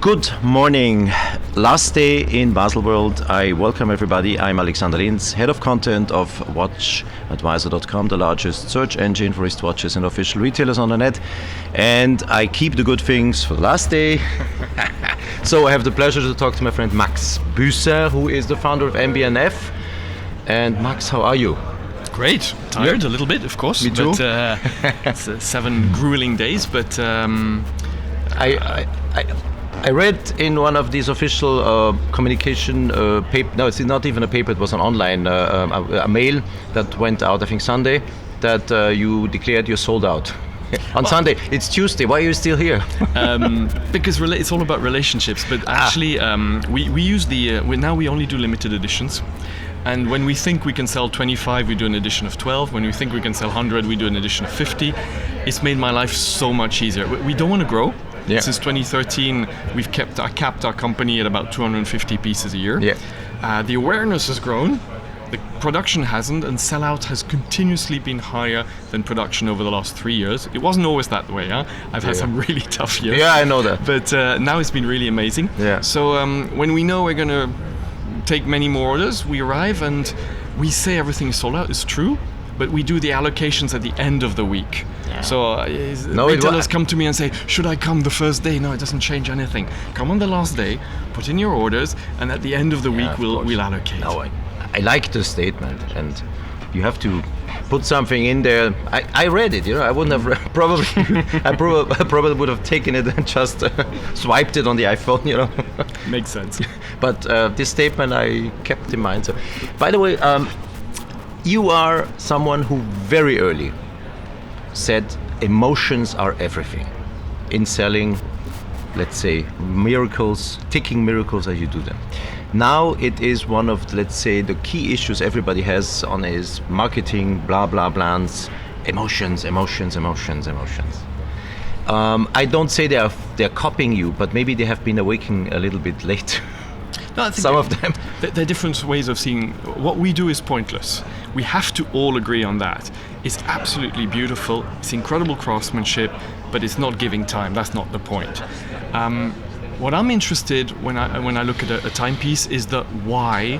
Good morning. Last day in Baselworld. I welcome everybody. I'm Alexander Linz, head of content of WatchAdvisor.com, the largest search engine for wristwatches and official retailers on the net. And I keep the good things for the last day. So I have the pleasure to talk to my friend Max Büsser, who is the founder of MB&F. And Max, how are you? Great. Tired a little bit, of course. Me too. But it's 7 grueling days, but I read in one of these official communication paper. No, it's not even a paper. It was an online a mail that went out. I think Sunday that you declared you're sold out. On Sunday. It's Tuesday. Why are you still here? because it's all about relationships. But actually, we use now we only do limited editions. And when we think we can sell 25, we do an edition of 12. When we think we can sell 100, we do an edition of 50. It's made my life so much easier. We don't want to grow. Yeah. Since 2013, we've capped our company at about 250 pieces a year. Yeah. The awareness has grown, the production hasn't, and sellout has continuously been higher than production over the last 3 years. It wasn't always that way. I've had some really tough years. Yeah, I know that. But now it's been really amazing. Yeah. So when we know we're going to take many more orders, we arrive and we say everything is sold out. It's true. But we do the allocations at the end of the week. Yeah. So retailers come to me and say, should I come the first day? No, it doesn't change anything. Come on the last day, put in your orders, and at the end of the week we'll allocate. No, I like the statement, and you have to put something in there. I read it, I wouldn't have I probably would have taken it and just swiped it on the iPhone, Makes sense. But this statement I kept in mind. So, by the way, you are someone who very early said emotions are everything in selling, let's say, ticking miracles as you do them. Now it is one of, let's say, the key issues everybody has on his marketing, blah, blah, blahs, emotions. I don't say they're copying you, but maybe they have been awakening a little bit late. No, I think some of them. There are different ways of seeing. What we do is pointless. We have to all agree on that. It's absolutely beautiful. It's incredible craftsmanship, but it's not giving time. That's not the point. What I'm interested when I look at a timepiece is the why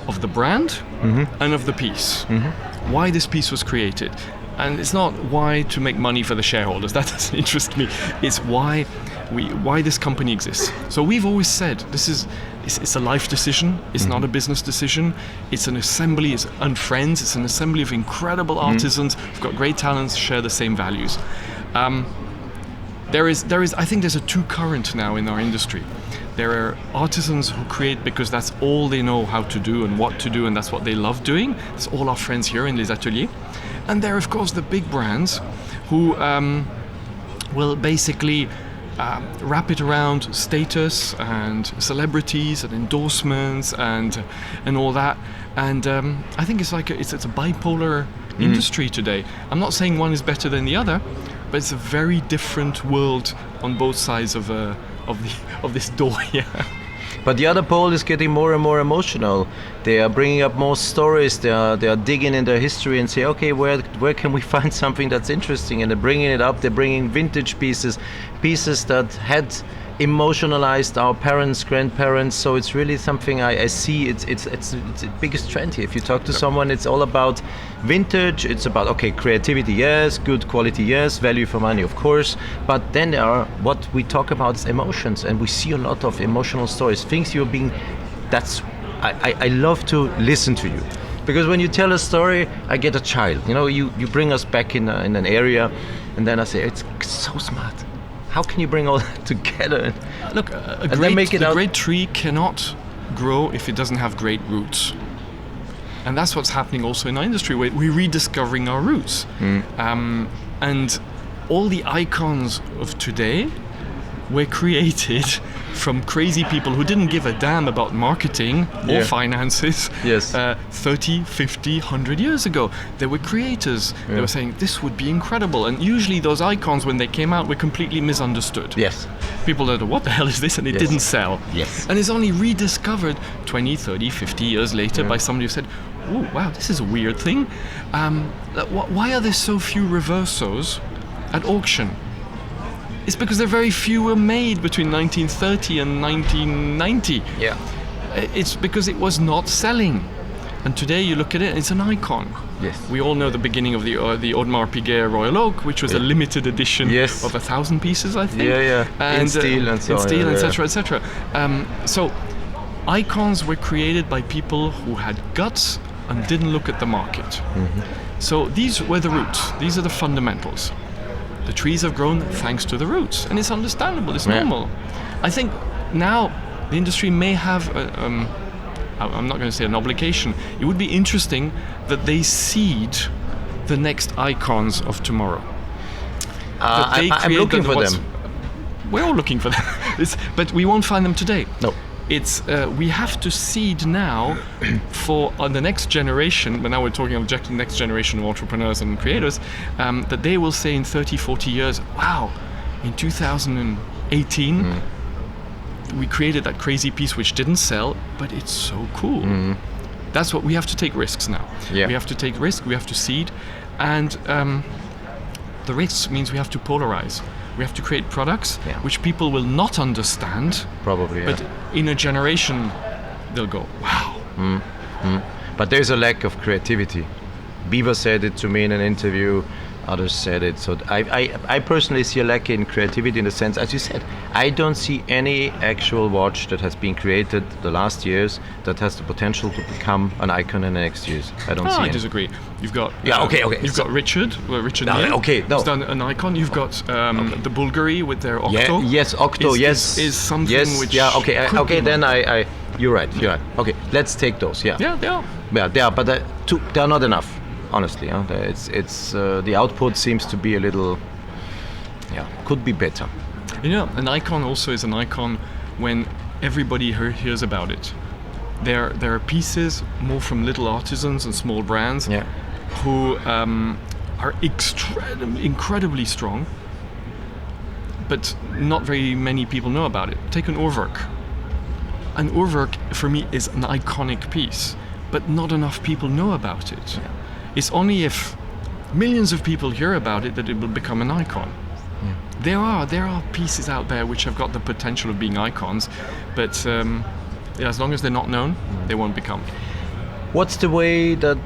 of the brand and of the piece. Mm-hmm. Why this piece was created. And it's not why to make money for the shareholders. That doesn't interest me. It's why this company exists. So we've always said it's a life decision. It's not a business decision. It's an assembly. It's friends. It's an assembly of incredible artisans who've got great talents, share the same values. There is. I think there's a two current now in our industry. There are artisans who create because that's all they know how to do and what to do, and that's what they love doing. It's all our friends here in Les Ateliers. And there are, of course, the big brands who will basically wrap it around status and celebrities and endorsements and all that. And I think it's a bipolar industry today. I'm not saying one is better than the other, but it's a very different world on both sides of this door here. But the other pole is getting more and more emotional. They are bringing up more stories. They are digging in their history and say, okay, where can we find something that's interesting? And they're bringing it up. They're bringing vintage pieces that had emotionalized our parents, grandparents. So it's really something I see. It's the biggest trend here. If you talk to someone, it's all about vintage. It's about creativity, yes, good quality, yes, value for money, of course. But then there are what we talk about is emotions, and we see a lot of emotional stories. Things you're being. I love to listen to you, because when you tell a story, I get a child. You bring us back in an area, and then I say it's so smart. How can you bring all that together? Look, a great tree cannot grow if it doesn't have great roots. And that's what's happening also in our industry. We're rediscovering our roots. And all the icons of today were created from crazy people who didn't give a damn about marketing or finances 30, 50, 100 years ago. They were creators. They were saying, this would be incredible. And usually those icons, when they came out, were completely misunderstood. Yes. People thought, what the hell is this? And it didn't sell. Yes. And it's only rediscovered 20, 30, 50 years later by somebody who said, oh, wow, this is a weird thing. Why are there so few reversos at auction? It's because there very few were made between 1930 and 1990. Yeah. It's because it was not selling. And today you look at it, it's an icon. Yes. We all know the beginning of the Audemars Piguet Royal Oak, which was a limited edition of 1,000 pieces, I think. Yeah. And, in steel and so on. In steel, yeah. etc., etc. So icons were created by people who had guts and didn't look at the market. Mm-hmm. So these were the roots. These are the fundamentals. The trees have grown thanks to the roots, and it's understandable. It's normal. I think now the industry may have I'm not going to say an obligation. It would be interesting that they seed the next icons of tomorrow. I'm looking for them. We're all looking for them, but we won't find them today. No. It's we have to seed now for the next generation. But now we're talking of the next generation of entrepreneurs and creators, that they will say in 30, 40 years, wow, in 2018. We created that crazy piece which didn't sell, but it's so cool. That's what we have to take risks now. Yeah. We have to take risk, we have to seed, and the risks means we have to polarize. We have to create products which people will not understand. Probably, but in a generation, they'll go, wow. But there's a lack of creativity. Bieber said it to me in an interview. Others said it. So I personally see a lack in creativity in the sense, as you said, I don't see any actual watch that has been created the last years that has the potential to become an icon in the next years. I don't see I any. disagree. You've got okay. You've got Richard No, who's done an icon. You've got the Bulgari with their Octo. Yes, Octo. Is something which okay. Then I you're right. Okay, let's take those. Yeah, they are, but they are not enough. Honestly, it's the output seems to be a little, could be better. An icon also is an icon when everybody hears about it. There are pieces more from little artisans and small brands who are incredibly strong, but not very many people know about it. Take an URWERK. An URWERK for me is an iconic piece, but not enough people know about it. It's only if millions of people hear about it that it will become an icon. There are pieces out there which have got the potential of being icons, but as long as they're not known, they won't become. What's the way that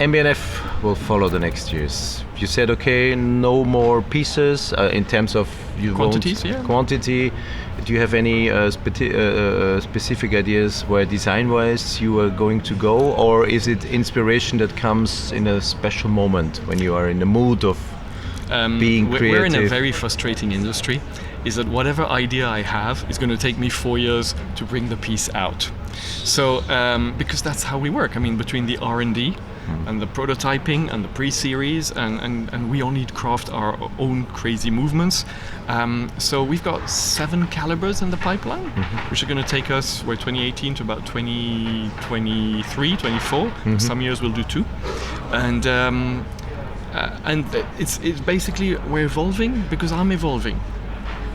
MB&F will follow the next years? You said, okay, no more pieces in terms of quantities. Quantity. Do you have any specific ideas where design-wise you are going to go, or is it inspiration that comes in a special moment when you are in the mood of being creative? We're in a very frustrating industry. Is that whatever idea I have is going to take me 4 years to bring the piece out. So because that's how we work. I mean, between the R&D and the prototyping and the pre-series, and we only craft our own crazy movements. So we've got 7 calibers in the pipeline, which are going to take us, 2018 to about 2023, 24. Some years we'll do 2. And it's basically, we're evolving because I'm evolving.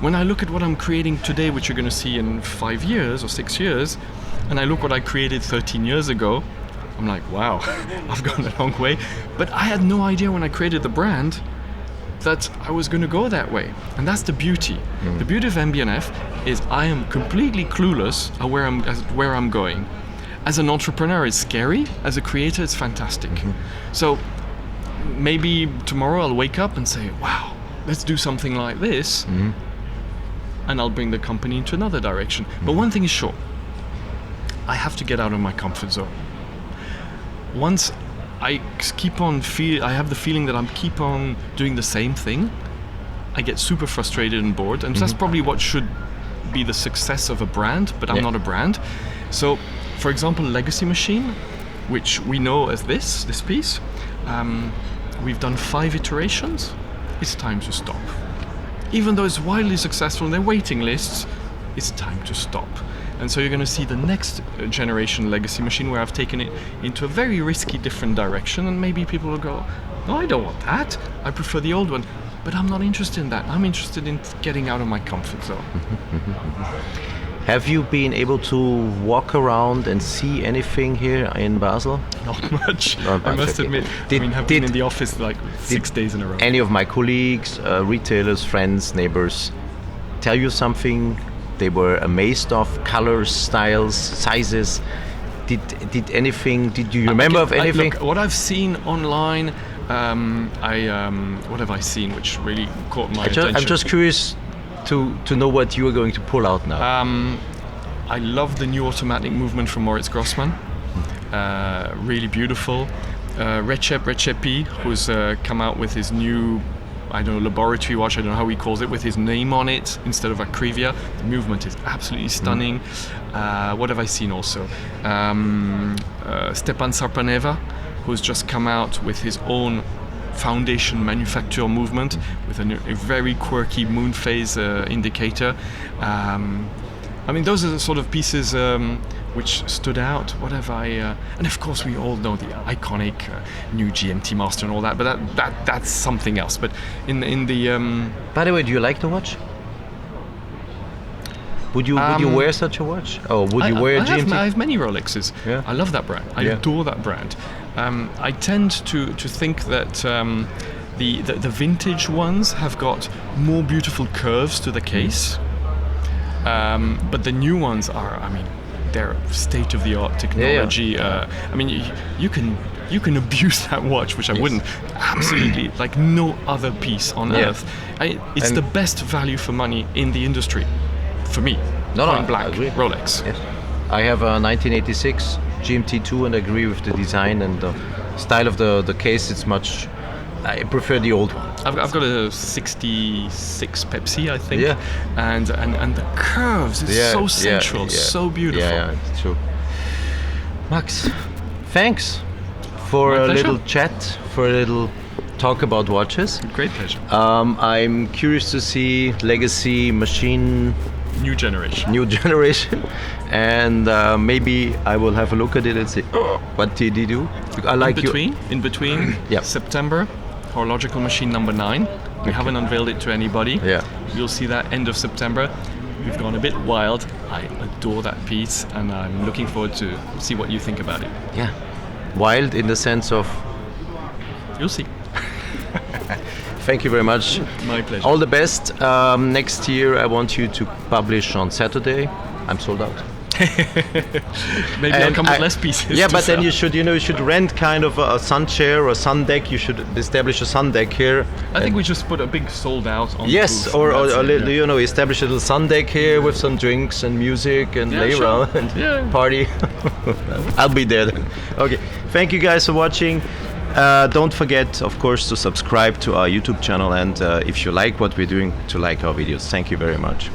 When I look at what I'm creating today, which you're going to see in 5 years or 6 years, and I look what I created 13 years ago, I'm like, wow, I've gone a long way. But I had no idea when I created the brand that I was going to go that way. And that's the beauty. The beauty of MB&F is I am completely clueless at where I'm going. As an entrepreneur, it's scary. As a creator, it's fantastic. So maybe tomorrow I'll wake up and say, wow, let's do something like this. And I'll bring the company into another direction. But one thing is sure, I have to get out of my comfort zone. Once I have the feeling that I keep on doing the same thing, I get super frustrated and bored. And that's probably what should be the success of a brand, but I'm not a brand. So, for example, Legacy Machine, which we know as this piece, we've done 5 iterations. It's time to stop. Even though it's wildly successful and there are waiting lists, it's time to stop. And so you're going to see the next generation Legacy Machine where I've taken it into a very risky different direction, and maybe people will go, no, I don't want that. I prefer the old one. But I'm not interested in that. I'm interested in getting out of my comfort zone. Have you been able to walk around and see anything here in Basel? Not much, I must admit. I've been in the office like 6 days in a row. Any of my colleagues, retailers, friends, neighbors tell you something? They were amazed of colors, styles, sizes. Did anything? Did you remember of anything? Look, what I've seen online, what have I seen which really caught my attention? I'm just curious to know what you are going to pull out now. I love the new automatic movement from Moritz Grossmann. Really beautiful. Recepi, who's come out with his new, I don't know, laboratory watch, I don't know how he calls it, with his name on it instead of Akrivia. The movement is absolutely stunning. What have I seen also? Stepan Sarpaneva, who's just come out with his own foundation manufacture movement with a very quirky moon phase indicator. I mean, those are the sort of pieces which stood out. What have I? And of course, we all know the iconic new GMT Master and all that. But that's something else. But in the By the way, do you like the watch? Would you wear such a watch? Oh, would you wear a GMT? I have many Rolexes. Yeah. I love that brand. I adore that brand. I tend to think that the vintage ones have got more beautiful curves to the case. But the new ones are, I mean, they're state-of-the-art technology. I mean, you can abuse that watch, which I wouldn't. Absolutely, like no other piece on earth. It's the best value for money in the industry, for me. Point blank, Rolex. Yes. I have a 1986 GMT2 and I agree with the design and the style of the case. It's much. I prefer the old one. I've got a 66 Pepsi, I think. Yeah. And the curves, it's so sensual, so beautiful. Yeah, it's true. Max, thanks for a little chat, for a little talk about watches. Great pleasure. I'm curious to see Legacy, Machine, New generation. And maybe I will have a look at it and say, what did he do? I like in between September, Horological Machine number 9. We haven't unveiled it to anybody. Yeah. You'll see that end of September. We've gone a bit wild. I adore that piece and I'm looking forward to see what you think about it. Yeah. Wild in the sense of... You'll see. Thank you very much. My pleasure. All the best. Next year I want you to publish on Saturday. I'm sold out. Maybe I'll come with less pieces. Yeah, but then you should rent kind of a sun chair or a sun deck. You should establish a sun deck here. I think we just put a big sold out on. Yes, or establish a little sun deck here with some drinks and music and lay around and party. I'll be there then. Okay, thank you guys for watching. Don't forget, of course, to subscribe to our YouTube channel and if you like what we're doing, to like our videos. Thank you very much.